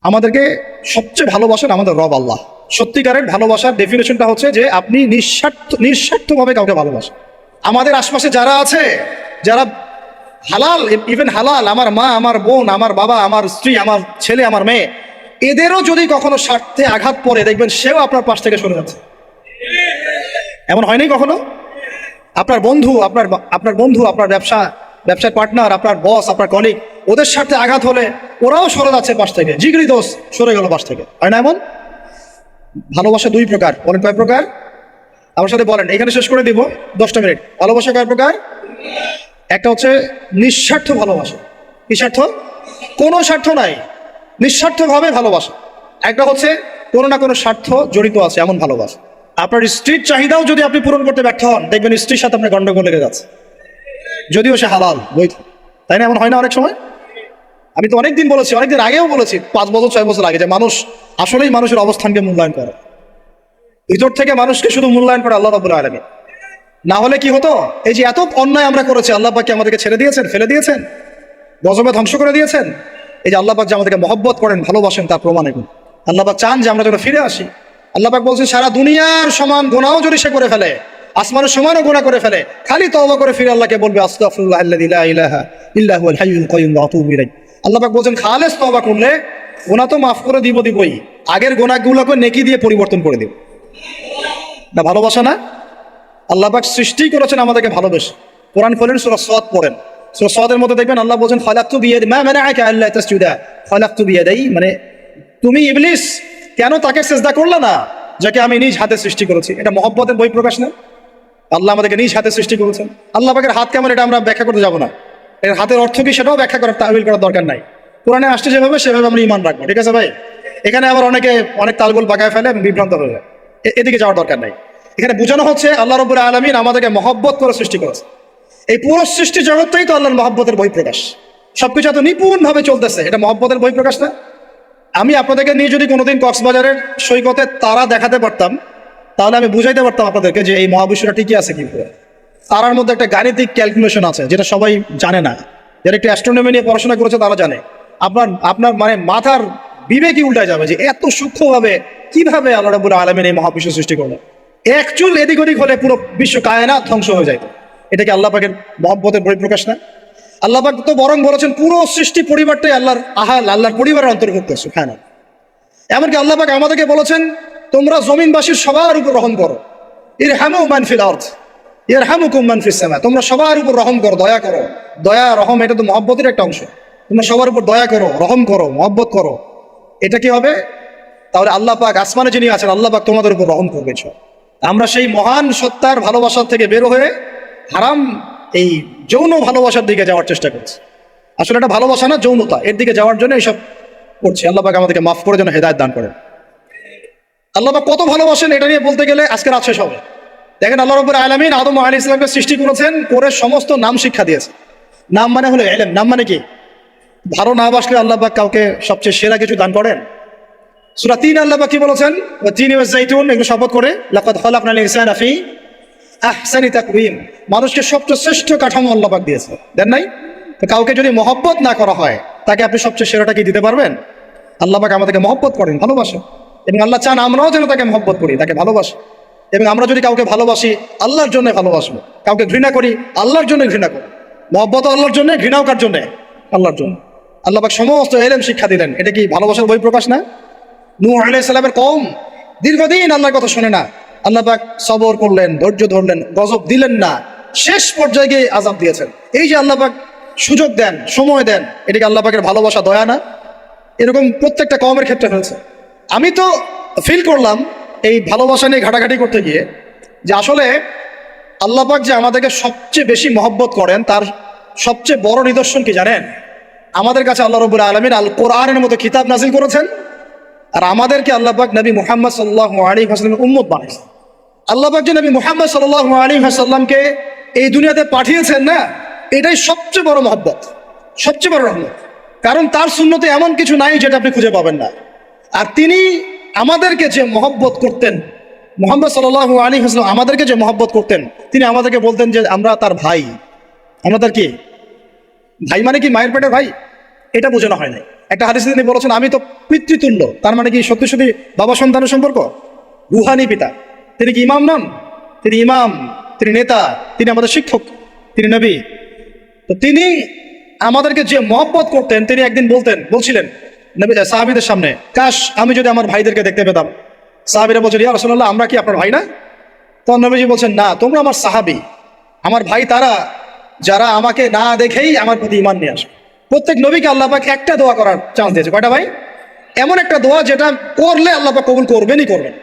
আমাদেরকে সবচেয়ে ভালোবাসেন আমাদের রব আল্লাহ। সত্যিকারের ভালোবাসার ডেফিনেশনটা হচ্ছে যে আপনি নিঃস্বার্থভাবে কাউকে ভালোবাসেন। আমাদের আশপাশে যারা আছে, যারা হালাল, ইভেন হালাল, আমার মা, আমার বোন, আমার বাবা, আমার স্ত্রী, আমার ছেলে, আমার মেয়ে, এদেরও যদি কখনো স্বার্থে আঘাত পড়ে, দেখবেন সেও আপনার পাশ থেকে সরে যাচ্ছে। এমন হয়নি কখনো? আপনার বন্ধু, আপনার ব্যবসার পার্টনার, আপনার বস, আপনার কলিগ, ওদের স্বার্থে আঘাত হলে ওরাও সরে যাচ্ছে পাশ থেকে, জিগরি দোষ সরে গেল পাশ থেকে, হয় না এমন? ভালোবাসা দুই প্রকার। বলেন কয় প্রকার? আমার সাথে বলেন, এখানে শেষ করে দিব 10টা মিনিট। ভালোবাসা কয় প্রকার? একটা হচ্ছে নিঃস্বার্থ ভালোবাসা। কি স্বার্থ? কোনো স্বার্থ নাই, নিঃস্বার্থভাবে ভালোবাসা। একটা হচ্ছে কোনো না কোনো স্বার্থ জড়িত আছে এমন ভালোবাসা। আপনার স্ত্রীর চাহিদাও যদি আপনি পূরণ করতে ব্যর্থ হন, দেখবেন স্ত্রীর সাথে আপনার গন্ডগোল লেগে যাচ্ছে, যদিও সে হালাল বৈধ। তাই না? এমন হয় না অনেক সময়? আমি তো অনেকদিন বলেছি, অনেকদিন আগেও বলেছি, 5 বছর 6 বছর আগে, যে মানুষ আসলেই মানুষের অবস্থানকে মূল্যায়ন করে। ভিতর থেকে মানুষকে শুধু মূল্যায়ন করে আল্লাহ রাব্বুল আলামিন। না হলে কি হতো? এই যে এত অন্যায় আমরা করেছি, আল্লাহ পাক কি আমাদেরকে ছেড়ে দিয়েছেন, ফেলে দিয়েছেন, গজবে ধ্বংস করে দিয়েছেন? এই যে আল্লাহ পাক যে আমাদেরকে মহব্বত করেন, ভালোবাসেন, তার প্রমাণ এগুলো। আল্লাহ পাক চান যে আমরা যেন ফিরে আসি। আল্লাহ পাক বলছেন, সারা দুনিয়ার সমান গুনাহও যদি সে করে ফেলে, আসমানের সমানও গুনাহ করে ফেলে, খালি তওবা করে ফিরে আল্লাহকে বলবে, আস্তাগফিরুল্লাহ আল্লাযী লা ইলাহা ইল্লা হুয়াল হাইয়ুল কাইয়্যুম ওয়া আতুবু ইলাইহি। আল্লাহ পাক বলছেন, খালেস তওবা করলে গুনাহ তো মাফ করে দিবই, আগের গুনাহগুলোকে নেকি দিয়ে পরিবর্তন করে দিব। না ভালোবাসা না? আল্লাহ পাক সৃষ্টি করেছেন আমাদেরকে ভালোবেসে। কোরআন খোলেন, সূরা সাদ পড়েন। সূরা সাদের মধ্যে দেখবেন আল্লাহ বলেন, খালাকতু বিয়াদি মা মানাআকা আল্লা তাসজুদা খালাকতু বিয়াদাই, মানে তুমি ইবলিস কেন তাকে সিজদা করলে না যাকে আমি নিজ হাতে সৃষ্টি করেছি? এটা মহব্বতের বহিঃপ্রকাশ না? আল্লাহ আমাদেরকে নিজ হাতে সৃষ্টি করেছেন। আল্লাহ পাকের হাত কেমন এটা আমরা ব্যাখ্যা করতে যাব না। এর হাতের অর্থ কি সেটাও ব্যাখ্যা করার, তাওয়িল করার দরকার নাই। কোরআনে আসছে যেভাবে, সেভাবে আমরা ঈমান রাখবো, ঠিক আছে ভাই? এখানে আবার অনেক তালগোল পাকায় ফেলে এবং বিভ্রান্ত হয়ে যায়, এদিকে যাওয়ার দরকার নাই। এখানে বোঝানো হচ্ছে আল্লাহ রাব্বুল আলামিন আমাদেরকে মহব্বত করে সৃষ্টি করেছে। এই পুরো সৃষ্টি জগৎটাই তো আল্লাহর মহব্বতের বহিঃপ্রকাশ। সবকিছু এত নিপুণভাবে চলতেছে, এটা মহব্বতের বহিঃপ্রকাশ না? আমি আপনাদেরকে নিয়ে যদি কোনোদিন কক্সবাজারের সৈকতে তারা দেখাতে পারতাম, তাহলে আমি বুঝাইতে পারতাম আপনাদেরকে যে এই মহাবিশ্বটা ঠিকই আছে কিভাবে। তারার মধ্যে একটা গাণিতিক ক্যালকুলেশন আছে, যেটা সবাই জানে না। যারা একটু অ্যাস্ট্রোনমি নিয়ে পড়াশোনা করেছে তারা জানে। আপনার মানে মাথার বিবেকই উল্টায় যাবে যে এত সূক্ষ্মভাবে কিভাবে আল্লাহ রাব্বুল আলামিন এই মহাবিশ্ব সৃষ্টি করলেন। এক চুল এদিক ওদিক হলে পুরো বিশ্ব কায়নাত ধ্বংস হয়ে যায়। এটা কি আল্লাহ পাকের মহব্বতের বহিঃপ্রকাশ না? আল্লাহ পাক তো বরং বলেছেন পুরো সৃষ্টি পরিবারটাই আল্লাহর পরিবারের অন্তর্ভুক্ত। সুবহানাল্লাহ। এমনকি আল্লাহ পাক আমাদেরকে বলেছেন, তোমরা জমিনবাসীর সবার উপর রহম করো। ইরহামু মান ফিল আরদ ইয়ারহামুকুম মান ফিস সামা। তোমরা সবার উপর রহম করো, দয়া করো। দয়া, রহম এটা তো মহব্বতের একটা অংশ। তোমরা সবার উপর দয়া করো, রহম করো, মহব্বত করো। এটা কি হবে? তাহলে আল্লাহ পাক আসমানে যিনি আছেন, আল্লাহ পাক তোমাদের উপর রহম করবে। আমরা সেই মহান সত্তার ভালোবাসার থেকে বের হয়ে হারাম এই যৌন ভালোবাসার দিকে যাওয়ার চেষ্টা করছি। আসলে এটা ভালোবাসা না, যৌনতা, এর দিকে যাওয়ার জন্য এইসব করছি। আল্লাহ পাক আমাদেরকে মাফ করে যেন হেদায়েত দান করেন। আল্লাহ পাক কত ভালোবাসেন এটা নিয়ে বলতে গেলে আজকে রাত শেষ হবে। দেখেন, আল্লাহ রাব্বুল আলামিন আদম আলাইহিস সালামকে সৃষ্টি করেছেন, করে সমস্ত নাম শিক্ষা দিয়েছে। নাম মানে হলো ইলম। নাম মানে কি? ভালো না বাসলে আল্লাহ পাক কাউকে সবচেয়ে সেরা কিছু দান করেন। সূরা ৩ আল্লাহ পাক কি বলেছেন? ওয়া তিন ওয়াজ জাইতুন, এগুলো শপথ করে, লাকাদ খালাকনাল ইনসানা ফি আহসানি তাকওয়িম। মানুষকে সবচেয়ে শ্রেষ্ঠ কাঠামো আল্লাহ পাক দিয়েছে, দেন নাই? তো কাউকে যদি মহব্বত না করা হয়, তাকে আপনি সবচেয়ে সেরাটা কি দিতে পারবেন? আল্লাহ পাক আমাদেরকে মহব্বত করেন, ভালোবাসেন, এবং আল্লাহ চান আমরাও যেন তাকে মহব্বত করি, তাকে ভালোবাসি। এবং আমরা যদি কাউকে ভালোবাসি, আল্লাহর জন্য ভালোবাসবো। কাউকে ঘৃণা করি, আল্লাহর জন্য ঘৃণা করি। মহব্বত আল্লাহর জন্য, ঘৃণাও কার জন্য? আল্লাহর জন্য। আল্লাহ পাক সমস্ত ইলম শিক্ষা দিলেন। এটা কি ভালোবাসার বহিঃপ্রকাশ না? নূহ আলাইহিস সালামের কওম দীর্ঘদিন আল্লাহর কথা শুনে না, আল্লাহ পাক সবর করলেন, ধৈর্য ধরলেন, গজব দিলেন না, শেষ পর্যায়ে গিয়ে আযাব দিয়েছেন। এই যে আল্লাহ পাক সুযোগ দেন, সময় দেন, এটাকে আল্লাহ পাকের ভালোবাসা, দয়া না? এরকম প্রত্যেকটা কওমের ক্ষেত্রে হয়েছে। আমি তো ফিল করলাম এই ভালোবাসা নিয়ে ঘাটাঘাটি করতে গিয়ে, যে আসলে আল্লাহ পাক যে আমাদেরকে সবচেয়ে বেশি মহব্বত করেন, তার সবচেয়ে বড় নিদর্শন কি জানেন? আমাদের কাছে আল্লাহ রাব্বুল আলামিন আল কোরআনের মতো কিতাব নাযিল করেছেন, আর আমাদেরকে আল্লাহ পাক নবী মুহাম্মদ সাল্লাল্লাহু আলাইহি ওয়াসাল্লামের উম্মত বানাইছেন। আল্লাহ পাক যে নবী মুহাম্মদ সাল্লাল্লাহু আলাইহি ওয়াসাল্লামকে এই দুনিয়াতে পাঠিয়েছেন না, এটাই সবচেয়ে বড় মহব্বত, সবচেয়ে বড় রহমত। কারণ তার সুন্নতে এমন কিছু নাই যেটা আপনি খুঁজে পাবেন না। আর তিনি আমাদেরকে যে মহব্বত করতেন, মুহাম্মদ সাল্লাল্লাহু আলাইহি ওয়াসাল্লাম আমাদেরকে যে মহব্বত করতেন, তিনি আমাদেরকে বলতেন যে আমরা তার ভাই। আমরা তার কি ভাই? মানে কি মায়ের পেটের ভাই? এটা বোঝানো হয় নাই। একটা হাদিসে তিনি বলেছেন আমি তো পিতৃতুল্য, তার মানে কি সত্যি সত্যি বাবা সন্তানের সম্পর্ক? রুহানি পিতা। তিনি কি ইমাম নন? তিনি ইমাম, তিনি নেতা, তিনি আমাদের শিক্ষক, তিনি নবী। তো তিনি আমাদেরকে যে মহব্বত করতেন, তিনি একদিন বলছিলেন নবী সাহাবীদের সামনে, কাশ আমি যদি আমার ভাইদেরকে দেখতে পেতাম। সাহাবীরা বলছেন, ইয়া রাসূলুল্লাহ, আমরা কি আপনার ভাই না? তখন নবীজি বলছেন, না, তোমরা আমার সাহাবী, আমার ভাই তারা যারা আমাকে না দেখেই আমার প্রতি ঈমান নিয়ে আসে। প্রত্যেক নবীকে আল্লাহ পাক একটা দোয়া করার চান্স দিয়েছে। কয়টা ভাই? এমন একটা দোয়া যেটা করলে আল্লাহ পাক কবুল করবেনই করবেন।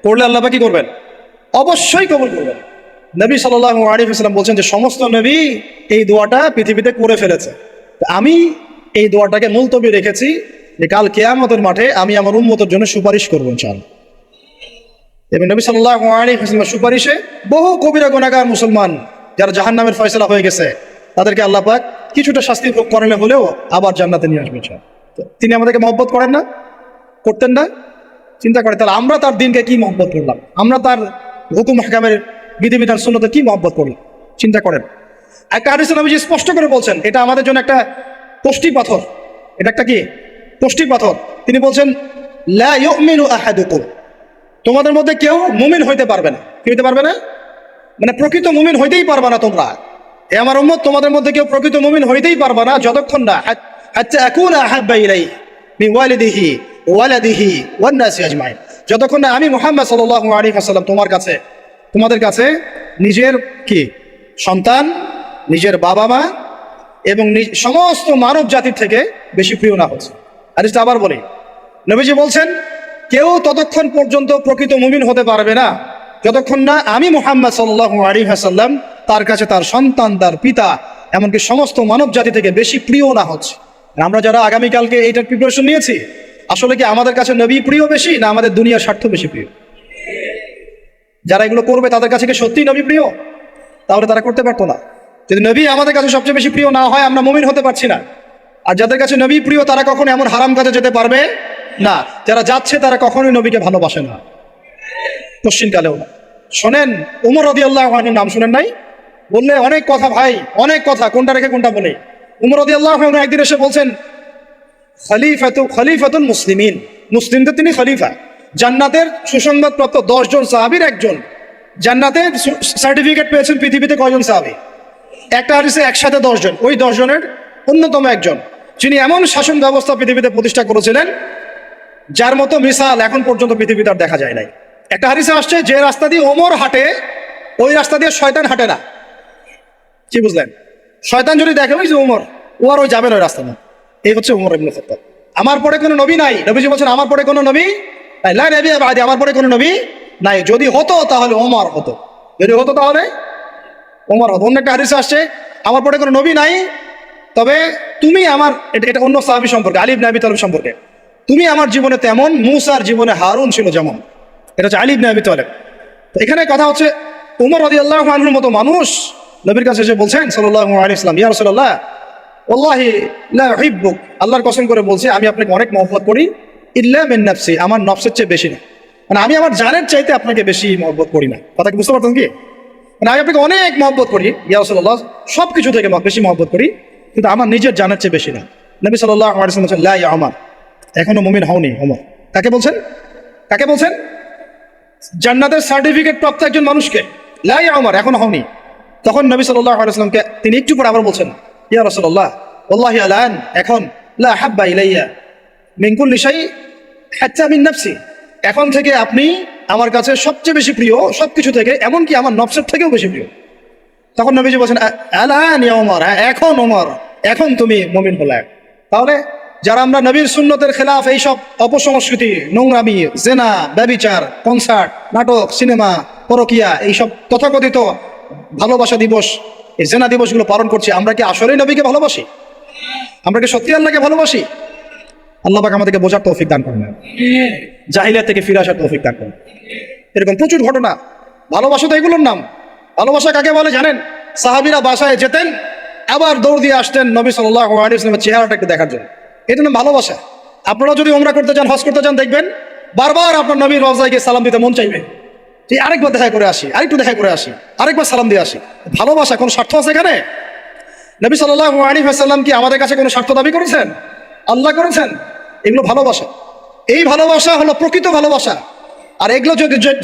করলে আল্লাহ পাক কি করবেন? অবশ্যই কবুল করবেন। নবী সাল্লাল্লাহু আলাইহি ওয়াসাল্লাম বলছেন যে সমস্ত নবী এই দোয়াটা পৃথিবীতে করে ফেলেছে, আমি এই দোয়াটাকে মুলতবি রেখেছি যে কাল কিয়ামতের মাঠে আমি আমার উম্মতের জন্য সুপারিশ করবো ইনশাআল্লাহ। এবং নবী সাল্লাল্লাহু আলাইহি ওয়াসাল্লামের সুপারিশে বহু কবিরা গুনাহগার মুসলমান যারা জাহান্নামের ফয়সালা হয়ে গেছে তাদেরকে আল্লাহ পাক কিছুটা শাস্তি ভোগ করালে হলেও আবার জান্নাতে নিয়ে আসবেন। তিনি আমাদেরকে মহব্বত করেন না? করতেন না? চিন্তা করে তাহলে আমরা তার দিনকে কি মহব্বত করলাম, আমরা তার হুকুম হাকামের বিধিবিধান সুন্নতে কি মহব্বত করলাম, চিন্তা করেন। একটা হাদিসে নবীজি স্পষ্ট করে বলছেন এটা আমাদের জন্য একটা কষ্টি পাথর। এটা একটা কি কষ্টি পাথর? তিনি বলছেন, লা ইউমিনু আহাদুকুম, তোমাদের মধ্যে কেউ মুমিন হইতে পারবে না। কি হইতে পারবে না? মানে প্রকৃত মুমিন হইতেই পারবে না তোমরা। এ আমার উম্মত, তোমাদের মধ্যে কেউ প্রকৃত মুমিন হইতেই পারবে না যতক্ষণ না হাত্তা আকুনা আহাব্বা ইলাইহি মিন ওয়ালিদিহি ওয়ালাদিহি ওয়ান নাসি আজমাইন, যতক্ষণ না আমি মুহাম্মদ সাল্লাল্লাহু আলাইহি ওয়াসাল্লাম তোমাদের কাছে নিজের কি সন্তান, নিজের বাবা মা এবং সমস্ত মানব জাতির থেকে বেশি প্রিয় না হচ্ছে। আর এটা আবার বলি, নবীজি বলছেন কেউ ততক্ষণ পর্যন্ত প্রকৃত মুমিন হতে পারবে না যতক্ষণ না আমি মুহাম্মদ সাল্লাল্লাহু আলাইহি ওয়াসাল্লাম তার কাছে তার সন্তান, তার পিতা, এমনকি সমস্ত মানব জাতি থেকে বেশি প্রিয় না হচ্ছে। আমরা যারা আগামীকালকে এইটার প্রিপারেশন নিয়েছি, আসলে কি আমাদের কাছে নবী প্রিয় বেশি না আমাদের দুনিয়ার স্বার্থ বেশি প্রিয়? যারা এগুলো করবে তাদের কাছে কি সত্যিই নবী প্রিয়? তাহলে তারা করতে পারতো না। যদি নবী আমাদের কাছে সবচেয়ে বেশি প্রিয় না হয়, আমরা মুমিন হতে পারছি না। আর যাদের কাছে নবী প্রিয় তারা কখনো এমন হারাম কাজে যেতে পারবে না। যারা যাচ্ছে তারা কখনোই নবীকে ভালোবাসে না, পশ্চিমকালেও না। শোনেন, উমর রাদিয়াল্লাহু আনহুর নাম শুনেন নাই? বললে অনেক কথা ভাই, অনেক কথা, কোনটা রেখে কোনটা বলে। উমর রাদিয়াল্লাহু আনহু একদিন এসে বলছেন, খলিফাতুল মুসলিমিন, মুসলিমদের তিনি খলিফা। জান্নাতের সুসংবাদপ্রাপ্ত 10 জন সাহাবীর একজন। জান্নাতের সার্টিফিকেট পেয়েছেন পৃথিবীতে কয়জন সাহাবী? একটা হাদিসে একসাথে 10 জন। ওই 10 জনের অন্যতম একজন, যিনি এমন শাসন ব্যবস্থা পৃথিবীতে প্রতিষ্ঠা করেছিলেন যার মতো মিসাল এখন পর্যন্ত পৃথিবীতে আর দেখা যায় নাই। একটা হাদিসে আসছে যে রাস্তা দিয়ে ওমর হাঁটে ওই রাস্তা দিয়ে শয়তান হাঁটে না। কি বুঝলেন? শয়তান যদি দেখে ওই যে ওমর, ও আর ওই যাবে না ওই রাস্তা না। এই হচ্ছে ওমর ইবনে খাত্তাব। আমার পরে কোনো নবী নাই। নবীজি বলছেন আমার পরে কোনো নবী নাই, লা নবিয়্যা বাদি, আমার পরে কোনো নবী নাই। যদি হতো তাহলে ওমর হতো, যদি হতো তাহলে ওমর হতো। অন্য একটা হাদিসে আসছে আমার পরে কোনো নবী নাই, তবে তুমি আমার, এটা অন্য সাহাবী সম্পর্কে, আলী ইবনে আবি তালিব সম্পর্কে, তুমি আমার জীবনে তেমন মুসার জীবনে হারুন ছিল যেমন। এটা হচ্ছে আলী ইবনে আবি তালিব। তো এখানে কথা হচ্ছে উমর রাদিয়াল্লাহু আনহুর মতো মানুষ নবীর কাছে এসে বলছেন সাল্লাল্লাহু আলাইহি ওয়াসাল্লাম, ইয়া রাসূলুল্লাহ ওয়াল্লাহি লা উহিব্বুক, আল্লাহর কসম করে বলছি আমি আপনাকে অনেক মহব্বত করি, ইল্লা মিন নাফসি, আমার নফসের চেয়ে বেশি না। মানে আমি আমার জানের চাইতে আপনাকে বেশি মহব্বত করি না। কথা কি বুঝতে পারতেন কি? মানে আমি আপনাকে অনেক মহব্বত করি ইয়া রাসূলুল্লাহ, সব কিছু থেকে বেশি মহব্বত করি, কিন্তু আমার নিজের জানের চেয়ে বেশি না। নবী সাল্লাল্লাহু আলাইহি ওয়াসাল্লাম বলেন, লা ইয়া ওমর, এখনো মুমিন হওনি ওমর। কাকে বলছেন? কাকে বলছেন? জান্নাতের সার্টিফিকেট প্রাপ্ত একজন মানুষকে। লা ইয়া ওমর, এখনো হওনি। তখন নবী সাল্লাল্লাহু আলাইহি ওয়াসাল্লামকে তিনি একটু পরে আবার বলছেন, ইয়া রাসূলুল্লাহ ওয়াল্লাহি আলান, এখন লা হাব্বা ইলাইয়া মিন কুল্লি শাই হাত্তা মিন নাফসি, এখন থেকে আপনি আমার কাছে সবচেয়ে বেশি প্রিয় সবকিছু থেকে, এমনকি আমার নফসের থেকেও বেশি প্রিয়। তখন নবীজি বলছেন, আলান ইয়া ওমর, এখন ওমর, এখন তুমি মুমিন হলে। তাহলে যারা আমরা নবীর সুন্নতের খেলাফ এইসব অপসংস্কৃতি, নোংরামি, জেনা, ব্যভিচার, কনসার্ট, নাটক, সিনেমা, পরকিয়া, এইসব তথাকথিত ভালোবাসা দিবস, এই জেনা দিবসগুলো পালন করছি, আমরা কি আসলেই নবীকে ভালোবাসি? আমরা কি সত্যি আল্লাহকে ভালোবাসি? আল্লাহ পাক আমাদেরকে বোঝার তৌফিক দান করেন, জাহিলিয়াত থেকে ফিরে আসার তৌফিক দান করেন। এরকম প্রচুর ঘটনা। ভালোবাসা তো এগুলোর নাম। ভালোবাসা কাকে বলে জানেন? সাহাবীরা বাসায় যেতেন, আবার দৌড় দিয়ে আসতেন নবী সাল্লাল্লাহু আলাইহি ওয়াসাল্লামের চেহারাটা একটু দেখার জন্য। এটা নাম ভালোবাসা। আপনারা যদি উমরা করতে চান, হজ করতে চান, দেখবেন বারবার আপনার নবীর রওজায় গিয়ে সালাম দিতে মন চাইবে, যে আরেকবার দেখা করে আসি, আরেকটু দেখা করে আসি, আরেকবার সালাম দিয়ে আসি। ভালোবাসা, কোনো স্বার্থ আছে এখানে? নবী সাল্লাল্লাহু আলাইহি ওয়াসাল্লাম কি আমাদের কাছে কোনো স্বার্থ দাবি করেছেন? আল্লাহ করেছেন। এগুলো ভালোবাসা। এই ভালোবাসা হলো প্রকৃত ভালোবাসা। আর এগুলো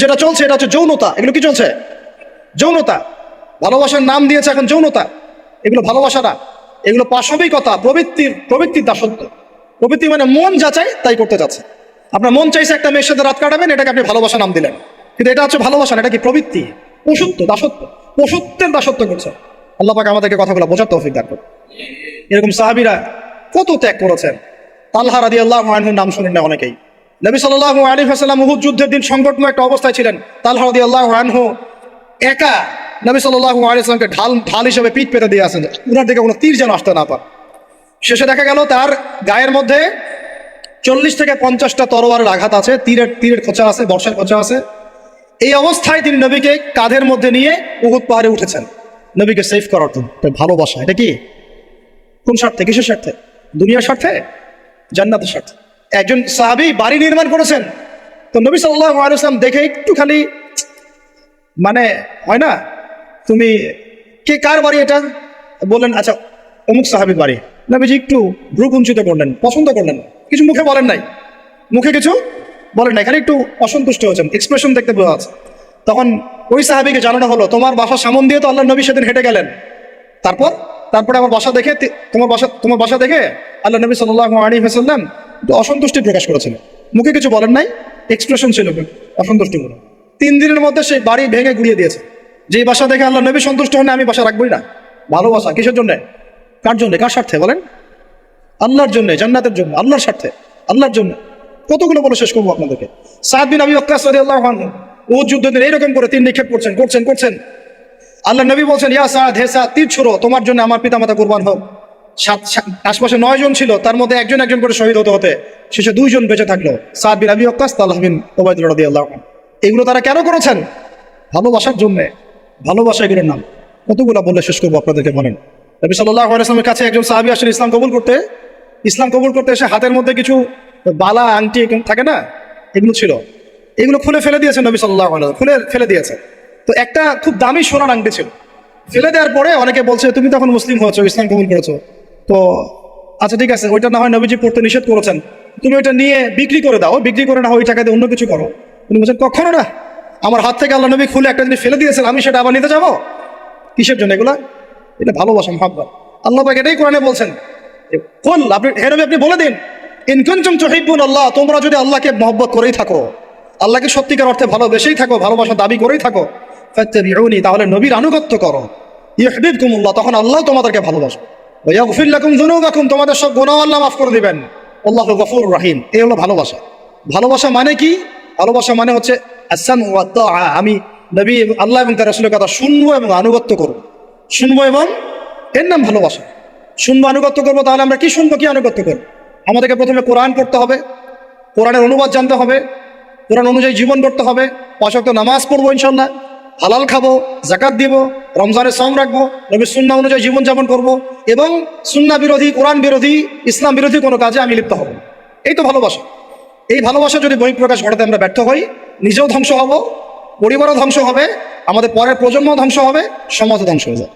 যেটা চলছে এটা হচ্ছে যৌনতা। এগুলো কি চলছে? যৌনতা। ভালোবাসার নাম দিয়েছে এখন যৌনতা। এগুলো ভালোবাসা না, এগুলো পাশবিকতা, প্রবৃত্তির দাসত্ব। প্রবৃত্তি মানে মন যাচাই তাই করতে যাচ্ছে। আপনার মন চাইছে একটা মেয়ের সাথে রাত কাটাবেন, এটাকে আপনি ভালোবাসা নাম দিলেন, কিন্তু এটা হচ্ছে ভালোবাসা না, এটা কি প্রবৃত্তি, পশুত্ব, দাসত্ব, পশুত্বের দাসত্ব করছে। আল্লাহ পাক আমাদেরকে কথাগুলো বোঝার তৌফিক দান করুন। এরকম সাহাবীরা কত ত্যাগ করেছেন। তালহা রাদিয়াল্লাহু আনহুর নাম শুনেন না অনেকেই। নবী সাল্লাল্লাহু আলাইহি ওয়াসাল্লাম উহুদ যুদ্ধের দিন সংকটময় একটা অবস্থায় ছিলেন। তালহা রাদিয়াল্লাহু আনহু একা নবী সাল্লাল্লাহু আলাইহি ওয়াসাল্লামকে ঢাল হিসেবে পিঠ পেতে দিয়ে আসেন, উনার দিকে কোনো তীর যেন আসতে না পারে। শেষে দেখা গেল তার গায়ের মধ্যে 40 থেকে 50টা তরোয়ারের আঘাত আছে, তীরের খোঁচা আছে, বর্ষার খোঁচা আছে। এই অবস্থায় তিনি নবীকে কাঁধের মধ্যে নিয়ে উহুদ পাহাড়ে উঠেছেন নবীকে সেভ করার জন্য। ভালোবাসা। এটা কি? কোন স্বার্থে? কিসের স্বার্থে? দুনিয়ার স্বার্থে? জান্নাতের স্বার্থে। একজন সাহাবী বাড়ি নির্মাণ করেছেন, তো নবী সাল্লাল্লাহু আলাইহি ওয়াসাল্লাম দেখে একটু খালি মানে হয় না, তুমি কে, কার বাড়ি এটা? বললেন আচ্ছা অমুক সাহাবীর বাড়ি। নবীজি একটু ভ্রু কুঞ্চিত করলেন, পছন্দ করলেন, কিছু মুখে বলেন নাই, মুখে কিছু বলেন নাই, খালি একটু অসন্তুষ্ট হয়েছেন, এক্সপ্রেশন দেখতে পাওয়া যাচ্ছে। তখন ওই সাহাবীকে জানানো হলো, তোমার বাসার সামন দিয়ে তো আল্লাহ নবী সেদিন হেঁটে গেলেন, তারপরে আমার বাসা দেখে, তোমার বাসা দেখে আল্লাহ নবী সাল্লাল্লাহু আলাইহি ওয়াসাল্লাম একটু অসন্তুষ্টি প্রকাশ করেছিলেন, মুখে কিছু বলেন নাই, এক্সপ্রেশন ছিল অসন্তুষ্টিমূলক। 3 দিনের মধ্যে সেই বাড়ি ভেঙে গুড়িয়ে দিয়েছে। যে বাসা দেখে আল্লাহ নবী সন্তুষ্ট হন, আমি বাসা রাখবই না। ভালোবাসা কিসের জন্য? কার জন্য? কার স্বার্থে বলেন? আল্লাহর জন্য, জান্নাতের জন্য, আল্লাহর স্বার্থে, আল্লাহর জন্য। কতগুলো বলে শেষ করবো আপনাদেরকে। সাদ বিন আবি ওয়াক্কাস রাদিয়াল্লাহু আনহু উহুদ যুদ্ধে এইরকম করে তীর নিক্ষেপ করছেন। আল্লাহ নবী বলছেন, ইয়া সাদ, হে সাদ, তীর ছুড়ো, তোমার জন্য আমার পিতামাতা কুরবান হোক। আশপাশে 9 জন ছিল, তার মধ্যে একজন করে শহীদ হতে শেষে 2 জন বেঁচে থাকলো, সাদ বিন আবি ওয়াক্কাস, তালহা বিন উবাইদুল্লাহ রাদিয়াল্লাহু আনহু। এগুলো তারা কেন করেছেন? ভালোবাসার জন্য। ভালোবাসা এগুলোর নাম। কতগুলো বললে শেষ করবো আপনাদেরকে বলেন। নবী সাল্লাল্লাহু আলাইহি ওয়াসাল্লামের কাছে একজন সাহাবী আসেন ইসলাম কবুল করতে এসে হাতের মধ্যে কিছু বালা আংটি থাকে না, এগুলো ছিল, এগুলো খুলে ফেলে দিয়েছেন নবী সাল্লাল্লাহু আলাইহি ওয়াসাল্লাম, খুলে ফেলে দিয়েছে। তো একটা খুব দামি সোনার আংটি ছিল, ফেলে দেওয়ার পরে অনেকে বলছে তুমি তখন মুসলিম হয়েছো, ইসলাম কবুল করেছো, তো আচ্ছা ঠিক আছে, ওইটা না হয় নবীজি পড়তে নিষেধ করেছেন, তুমি ওইটা নিয়ে বিক্রি করে দাও, বিক্রি করে না ওই টাকা দিয়ে অন্য কিছু করো। তুমি বলছেন কখনো না, আমার হাত থেকে আল্লাহ নবী খুলে একটা জিনিস ফেলে দিয়েছেন, আমি সেটা আবার নিতে যাবো? কিসের জন্য এগুলা? এটা ভালোবাসা, মহব্বত। আল্লাহ পাক এটাই কোরআনে বলছেন, আপনি বলে দিন, ইন কুনতুম তুহিব্বুনাল্লাহ, তোমরা যদি আল্লাহকে মহব্বত করেই থাকো, আল্লাহকে সত্যিকার অর্থে ভালোবেসেই থাকো, ভালোবাসা দাবি করেই থাকো, ফাত্তাবিউনি, তাহলে নবীর আনুগত্য করো, ইউহিব্বুকুমুল্লাহ, তখন আল্লাহ তোমাদেরকে ভালোবাসবে, ওয়া ইয়াগফির লাকুম যুনুবাকুম, তোমাদের সব গুনাহ আল্লাহ মাফ করে দিবেন, আল্লাহু গফুরুর রহিম। এই হলো ভালোবাসা। ভালোবাসা মানে কি? ভালোবাসা মানে হচ্ছে আস-সামউ ওয়াত তাআ, আমি নবী আল্লাহ এবং তার রাসূলের কথা শুনবো এবং আনুগত্য করব, শুনবো, এবং এর নাম ভালোবাসা। শুনবো, আনুগত্য করবো, তাহলে আমরা কি শুনবো, কি আনুগত্য করবো? আমাদেরকে প্রথমে কোরআন পড়তে হবে, কোরআনের অনুবাদ জানতে হবে, কোরআন অনুযায়ী জীবন করতে হবে, 5 ওয়াক্ত নামাজ পড়বো ইনশাল্লাহ, হালাল খাবো, যাকাত দিব, রমজানের সওম রাখবো, নবীর সুন্নাহ অনুযায়ী জীবনযাপন করবো, এবং সুন্নাহ বিরোধী, কোরআন বিরোধী, ইসলাম বিরোধী কোনো কাজে আমি লিপ্ত হব। এই তো ভালোবাসা। এই ভালোবাসা যদি বহিঃপ্রকাশ ঘটাতে আমরা ব্যর্থ হই, নিজেও ধ্বংস হব, পরিবারও ধ্বংস হবে, আমাদের পরের প্রজন্ম ধ্বংস হবে, সমাজও ধ্বংস হয়ে যাবে।